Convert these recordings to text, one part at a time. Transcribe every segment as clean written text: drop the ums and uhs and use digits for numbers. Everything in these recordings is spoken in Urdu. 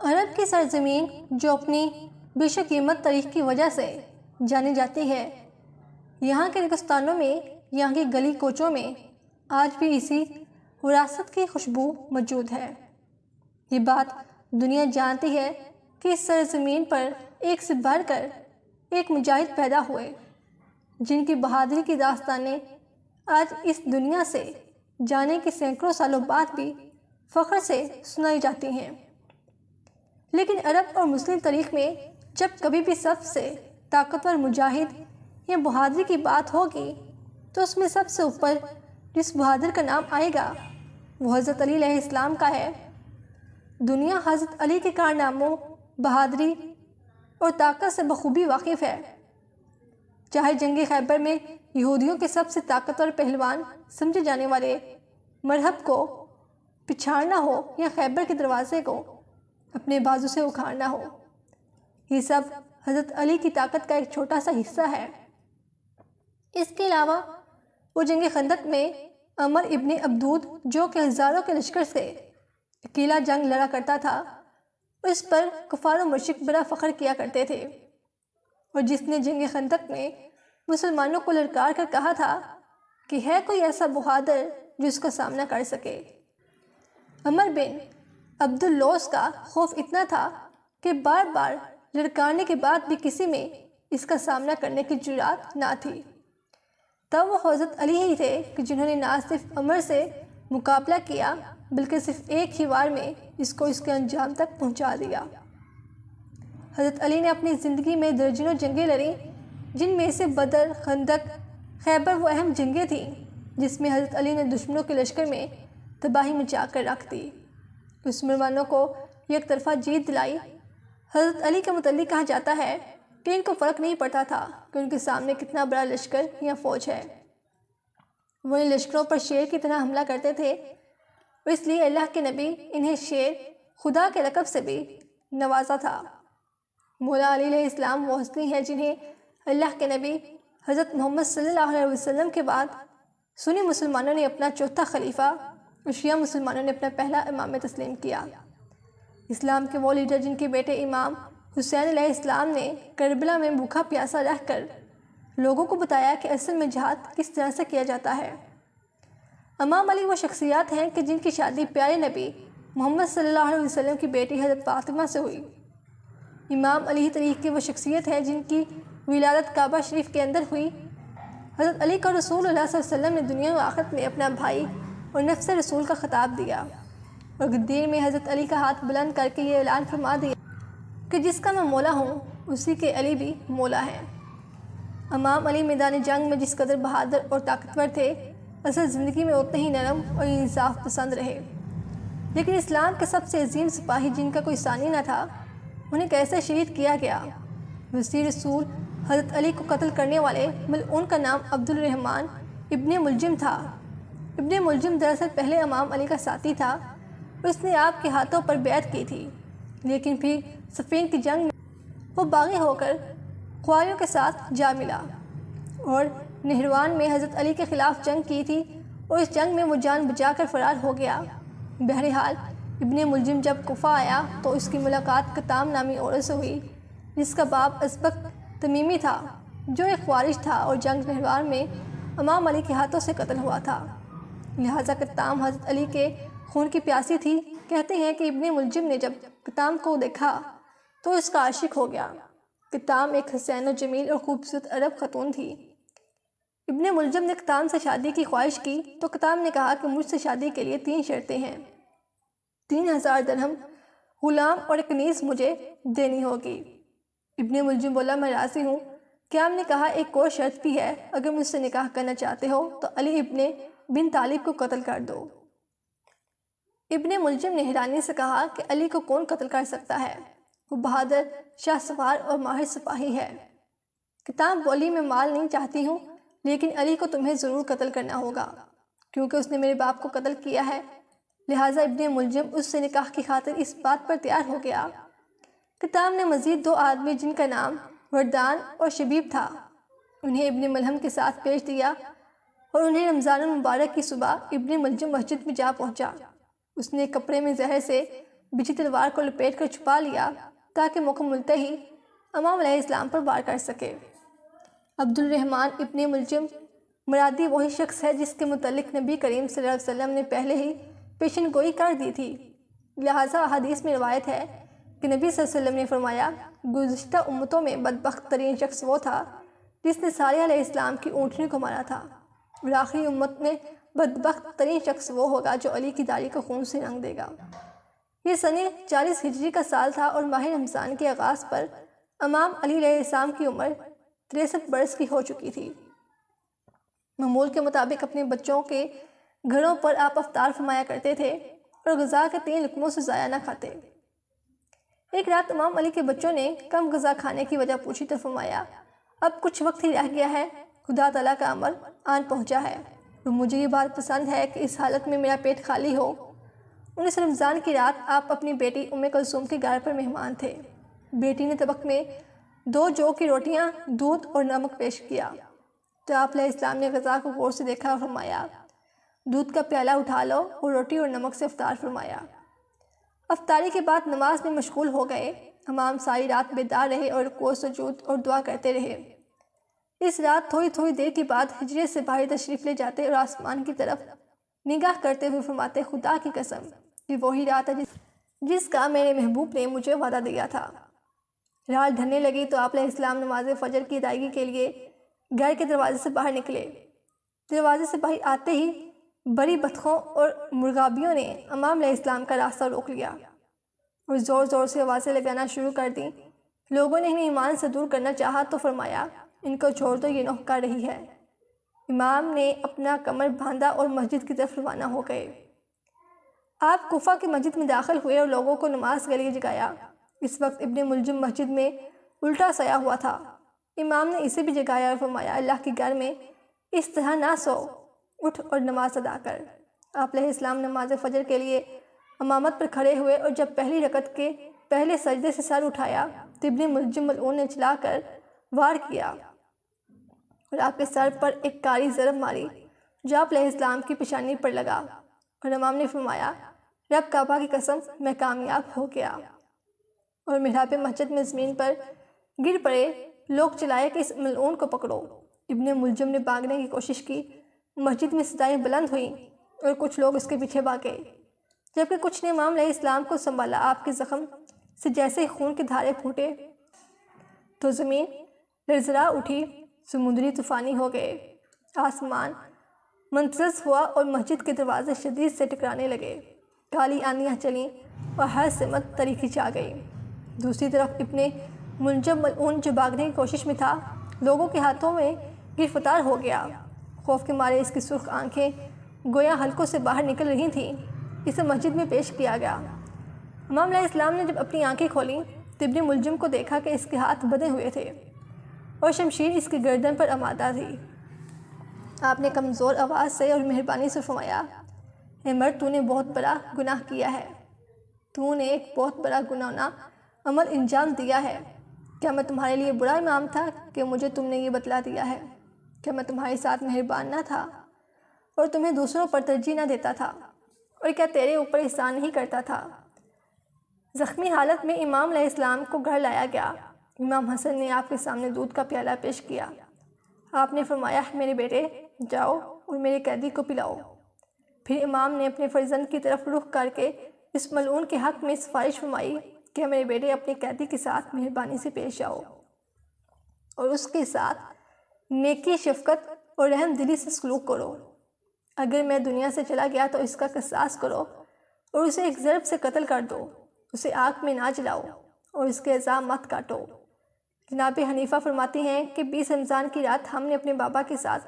عرب کی سرزمین جو اپنی بے قیمت تاریخ کی وجہ سے جانی جاتی ہے، یہاں کے ریگستانوں میں، یہاں کی گلی کوچوں میں آج بھی اسی وراثت کی خوشبو موجود ہے۔ یہ بات دنیا جانتی ہے کہ اس سرزمین پر ایک سے بڑھ کر ایک مجاہد پیدا ہوئے، جن کی بہادری کی داستانیں آج اس دنیا سے جانے کے سینکڑوں سالوں بعد بھی فخر سے سنائی جاتی ہیں۔ لیکن عرب اور مسلم تاریخ میں جب کبھی بھی سب سے طاقتور مجاہد یا بہادری کی بات ہوگی تو اس میں سب سے اوپر جس بہادر کا نام آئے گا وہ حضرت علی علیہ السلام کا ہے۔ دنیا حضرت علی کے کارناموں، بہادری اور طاقت سے بخوبی واقف ہے۔ چاہے جنگ خیبر میں یہودیوں کے سب سے طاقتور پہلوان سمجھے جانے والے مرہب کو پچھاڑنا ہو یا خیبر کے دروازے کو اپنے بازو سے اکھاڑنا ہو، یہ سب حضرت علی کی طاقت کا ایک چھوٹا سا حصہ ہے۔ اس کے علاوہ وہ جنگ خندق میں عمر ابن عبدود جو کہ ہزاروں کے لشکر سے اکیلا جنگ لڑا کرتا تھا، اس پر کفار و مشرک بڑا فخر کیا کرتے تھے، اور جس نے جنگ خندق میں مسلمانوں کو للکار کر کہا تھا کہ ہے کوئی ایسا بہادر جو اس کا سامنا کر سکے۔ عمر بن عبد اللوث کا خوف اتنا تھا کہ بار بار للکارنے کے بعد بھی کسی میں اس کا سامنا کرنے کی جرات نہ تھی۔ تب وہ حضرت علی ہی تھے کہ جنہوں نے نہ صرف عمر سے مقابلہ کیا بلکہ صرف ایک ہی وار میں اس کو اس کے انجام تک پہنچا دیا۔ حضرت علی نے اپنی زندگی میں درجنوں جنگیں لڑیں، جن میں سے بدر، خندق، خیبر وہ اہم جنگیں تھیں جس میں حضرت علی نے دشمنوں کے لشکر میں تباہی مچا کر رکھ دی، مسلمانوں کو یک طرفہ جیت دلائی۔ حضرت علی کے متعلق کہا جاتا ہے کہ ان کو فرق نہیں پڑتا تھا کہ ان کے سامنے کتنا بڑا لشکر یا فوج ہے، وہ ان لشکروں پر شیر کی طرح حملہ کرتے تھے، اور اس لیے اللہ کے نبی انہیں شیر خدا کے لقب سے بھی نوازا تھا۔ مولا علی علیہ السلام وہ ہستی ہیں جنہیں اللہ کے نبی حضرت محمد صلی اللہ علیہ وسلم کے بعد سنی مسلمانوں نے اپنا چوتھا خلیفہ اور شیعہ مسلمانوں نے اپنا پہلا امام تسلیم کیا۔ اسلام کے وہ لیڈر جن کے بیٹے امام حسین علیہ السلام نے کربلا میں بھوکا پیاسا رہ کر لوگوں کو بتایا کہ اصل میں جہاد کس طرح سے کیا جاتا ہے۔ امام علی وہ شخصیات ہیں کہ جن کی شادی پیارے نبی محمد صلی اللہ علیہ وسلم کی بیٹی حضرت فاطمہ سے ہوئی۔ امام علی طریق کی وہ شخصیت ہے جن کی ولادت کعبہ شریف کے اندر ہوئی۔ حضرت علی کو رسول اللہ صلی اللہ علیہ وسلم نے دنیا و آخرت میں اپنا بھائی اور نفس رسول کا خطاب دیا، اور دین میں حضرت علی کا ہاتھ بلند کر کے یہ اعلان فرما دیا کہ جس کا میں مولا ہوں اسی کے علی بھی مولا ہے۔ امام علی میدان جنگ میں جس قدر بہادر اور طاقتور تھے، اصل زندگی میں اتنے ہی نرم اور انصاف پسند رہے۔ لیکن اسلام کے سب سے عظیم سپاہی جن کا کوئی ثانی نہ تھا، انہیں کیسے شہید کیا گیا؟ وسیع رسول حضرت علی کو قتل کرنے والے ملعون کا نام عبد الرحمن ابن ملجم تھا۔ ابن ملجم دراصل پہلے امام علی کا ساتھی تھا، اور اس نے آپ کے ہاتھوں پر بیعت کی تھی، لیکن پھر صفین کی جنگ میں وہ باغی ہو کر خواریوں کے ساتھ جا ملا اور نہروان میں حضرت علی کے خلاف جنگ کی تھی، اور اس جنگ میں وہ جان بچا کر فرار ہو گیا۔ بہرحال ابن ملجم جب کوفہ آیا تو اس کی ملاقات کتام نامی عورت سے ہوئی جس کا باپ اسبق تمیمی تھا، جو ایک خوارج تھا اور جنگ نہروان میں امام علی کے ہاتھوں سے قتل ہوا تھا۔ لہٰذا کتام حضرت علی کے خون کی پیاسی تھی۔ کہتے ہیں کہ ابن ملجم نے جب کتام کو دیکھا تو اس کا عاشق ہو گیا۔ کتام ایک حسین و جمیل اور خوبصورت عرب خاتون تھی۔ ابن ملجم نے کتام سے شادی کی خواہش کی تو کتام نے کہا کہ مجھ سے شادی کے لیے 3 شرطیں ہیں، 3000 درہم، غلام اور ایک کنیز مجھے دینی ہوگی۔ ابن ملجم بولا میں راضی ہوں۔ قیام نے کہا ایک اور شرط بھی ہے، اگر مجھ سے نکاح کرنا چاہتے ہو تو علی ابن بن طالب کو قتل کر دو۔ ابن ملجم نے حیرانی سے کہا کہ علی کو کون قتل کر سکتا ہے، وہ بہادر، شاہ سوار اور ماہر سپاہی ہے۔ کتاب بولی میں مال نہیں چاہتی ہوں، لیکن علی کو تمہیں ضرور قتل کرنا ہوگا کیونکہ اس نے میرے باپ کو قتل کیا ہے۔ لہٰذا ابن ملجم اس سے نکاح کی خاطر اس بات پر تیار ہو گیا۔ کتاب نے مزید 2 آدمی جن کا نام وردان اور شبیب تھا، انہیں ابن ملہم کے ساتھ پیش دیا، اور انہیں رمضان المبارک کی صبح ابن ملجم مسجد میں جا پہنچا۔ اس نے کپڑے میں زہر سے بچھی تلوار کو لپیٹ کر چھپا لیا تاکہ موقع ملتے ہی امام علیہ السلام پر وار کر سکے۔ عبد الرحمن ابن ملجم مرادی وہی شخص ہے جس کے متعلق نبی کریم صلی اللہ علیہ وسلم نے پہلے ہی پیشن گوئی کر دی تھی، لہٰذا حدیث میں روایت ہے کہ نبی صلی اللہ علیہ وسلم نے فرمایا، گزشتہ امتوں میں بدبخت ترین شخص وہ تھا جس نے صالح علیہ السلام کی اونٹنی کو مارا تھا، اور آخری امت میں بدبخت ترین شخص وہ ہوگا جو علی کی داڑھی کو خون سے رنگ دے گا۔ یہ سن 40 ہجری کا سال تھا اور ماہ رمضان کے آغاز پر امام علی علیہ السلام کی عمر 63 برس کی ہو چکی تھی۔ معمول کے مطابق اپنے بچوں کے گھروں پر آپ افطار فرمایا کرتے تھے اور غذا کے 3 لقموں سے ضائع نہ کھاتے۔ ایک رات امام علی کے بچوں نے کم غذا کھانے کی وجہ پوچھی تو فرمایا، اب کچھ وقت ہی رہ گیا ہے، خدا تعالیٰ کا امر آن پہنچا ہے اور مجھے یہ بات پسند ہے کہ اس حالت میں میرا پیٹ خالی ہو۔ 19 رمضان کی رات آپ اپنی بیٹی ام کلثوم کے گھر پر مہمان تھے۔ بیٹی نے طبق میں 2 جو کی روٹیاں، دودھ اور نمک پیش کیا تو آپ علیہ السلام نے غذا کو غور سے دیکھا اور فرمایا، دودھ کا پیالہ اٹھا لو اور روٹی اور نمک سے افطار فرمایا۔ افطاری کے بعد نماز میں مشغول ہو گئے۔ امام ساری رات بیدار رہے اور رکوع سجود اور دعا کرتے رہے۔ اس رات تھوڑی دیر کے بعد حجرے سے باہر تشریف لے جاتے اور آسمان کی طرف نگاہ کرتے ہوئے فرماتے، خدا کی قسم یہ وہی رات ہے جس کا میرے محبوب نے مجھے وعدہ دیا تھا۔ رات ڈھلنے لگی تو آپ علیہ السلام نماز فجر کی ادائیگی کے لیے گھر کے دروازے سے باہر نکلے۔ دروازے سے باہر آتے ہی بڑی بطخوں اور مرغابیوں نے امام علیہ السلام کا راستہ روک لیا اور زور زور سے آوازیں لگانا شروع کر دیں۔ لوگوں نے انہیں ایمان سے دور کرنا چاہا تو فرمایا، ان کو چھوڑ دو، یہ نوح کر رہی ہے۔ امام نے اپنا کمر باندھا اور مسجد کی طرف روانہ ہو گئے۔ آپ کوفہ کی مسجد میں داخل ہوئے اور لوگوں کو نماز کے لیے جگایا۔ اس وقت ابن ملجم مسجد میں الٹا سویا ہوا تھا۔ امام نے اسے بھی جگایا اور فرمایا، اللہ کے گھر میں اس طرح نہ سو، اٹھ اور نماز ادا کر۔ آپ علیہ السلام نماز فجر کے لیے امامت پر کھڑے ہوئے اور جب پہلی رکعت کے پہلے سجدے سے سر اٹھایا تو ابن ملجم ملعون نے چلا کر وار کیا اور آپ کے سر پر ایک کاری ضرب ماری جو آپ علیہ السلام کی پیشانی پر لگا، اور امام نے فرمایا، رب کعبہ کی قسم میں کامیاب ہو گیا، اور محراب مسجد میں زمین پر گر پڑے۔ لوگ چلائے کہ اس ملعون کو پکڑو۔ ابن ملجم نے بھاگنے کی کوشش کی، مسجد میں صدائیں بلند ہوئیں اور کچھ لوگ اس کے پیچھے بھاگے، جبکہ کچھ نے امام علیہ السلام کو سنبھالا۔ آپ کے زخم سے جیسے خون کے دھارے پھوٹے تو زمین لرزا اٹھی، سمندری طوفانی ہو گئے، آسمان منترس ہوا اور مسجد کے دروازے شدید سے ٹکرانے لگے، کالی آندیاں چلیں اور ہر سمت تاریکی چھا گئی۔ دوسری طرف ابن ملجم ملعون جو بھاگنے کی کوشش میں تھا، لوگوں کے ہاتھوں میں گرفتار ہو گیا۔ خوف کے مارے اس کی سرخ آنکھیں گویا حلقوں سے باہر نکل رہی تھیں۔ اسے مسجد میں پیش کیا گیا۔ امام علیہ السلام نے جب اپنی آنکھیں کھولیں تو ابن ملجم کو دیکھا کہ اس کے ہاتھ بندھے ہوئے تھے اور شمشیر اس کی گردن پر آمادہ تھی۔ آپ نے کمزور آواز سے اور مہربانی سے فرمایا، اے مرد، تو نے بہت بڑا گناہ کیا ہے، تو نے ایک بہت بڑا گناہگار عمل انجام دیا ہے۔ کیا میں تمہارے لیے برا امام تھا کہ مجھے تم نے یہ بتلا دیا ہے؟ کیا میں تمہارے ساتھ مہربان نہ تھا اور تمہیں دوسروں پر ترجیح نہ دیتا تھا، اور کیا تیرے اوپر احسان نہیں کرتا تھا؟ زخمی حالت میں امام علیہ السلام کو گھر لایا گیا۔ امام حسن نے آپ کے سامنے دودھ کا پیالہ پیش کیا۔ آپ نے فرمایا، میرے بیٹے، جاؤ اور میرے قیدی کو پلاؤ۔ پھر امام نے اپنے فرزند کی طرف رخ کر کے اس ملعون کے حق میں سفارش فرمائی کہ میرے بیٹے اپنے قیدی کے ساتھ مہربانی سے پیش آؤ اور اس کے ساتھ نیکی، شفقت اور رحم دلی سے سلوک کرو۔ اگر میں دنیا سے چلا گیا تو اس کا قصاص کرو اور اسے ایک ضرب سے قتل کر دو، اسے آگ میں نہ جلاؤ اور اس کے اعضاء مت کاٹو۔ جناب حنیفہ فرماتی ہیں کہ 20 رمضان کی رات ہم نے اپنے بابا کے ساتھ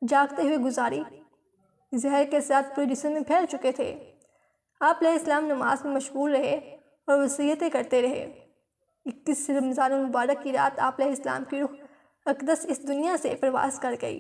جاگتے ہوئے گزاری۔ زہر کے ساتھ پورے جسم میں پھیل چکے تھے۔ آپ علیہ السلام نماز میں مشغول رہے اور وصیتیں کرتے رہے۔ 21 رمضان المبارک کی رات آپ علیہ السلام کی روح اقدس اس دنیا سے پرواز کر گئی،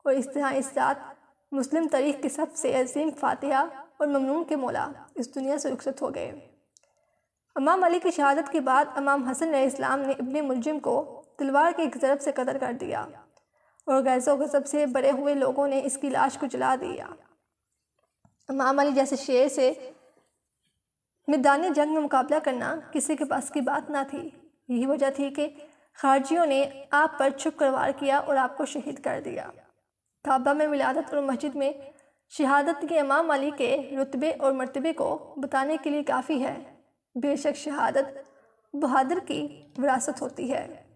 اور اس طرح اس رات مسلم تاریخ کے سب سے عظیم فاتحہ اور ممنون کے مولا اس دنیا سے رخصت ہو گئے۔ امام علی کی شہادت کے بعد امام حسن علیہ السلام نے ابن ملجم کو تلوار کے ایک ضرب سے قتل کر دیا، اور غیظ و غضب سے بھرے ہوئے لوگوں نے اس کی لاش کو جلا دیا۔ امام علی جیسے شیر سے میدان جنگ میں مقابلہ کرنا کسی کے پاس کی بات نہ تھی۔ یہی وجہ تھی کہ خارجیوں نے آپ پر چھپ کر وار کیا اور آپ کو شہید کر دیا۔ کعبہ میں ولادت اور مسجد میں شہادت کے امام علی کے رتبے اور مرتبے کو بتانے کے لیے کافی ہے۔ بے شک شہادت بہادر کی وراثت ہوتی ہے۔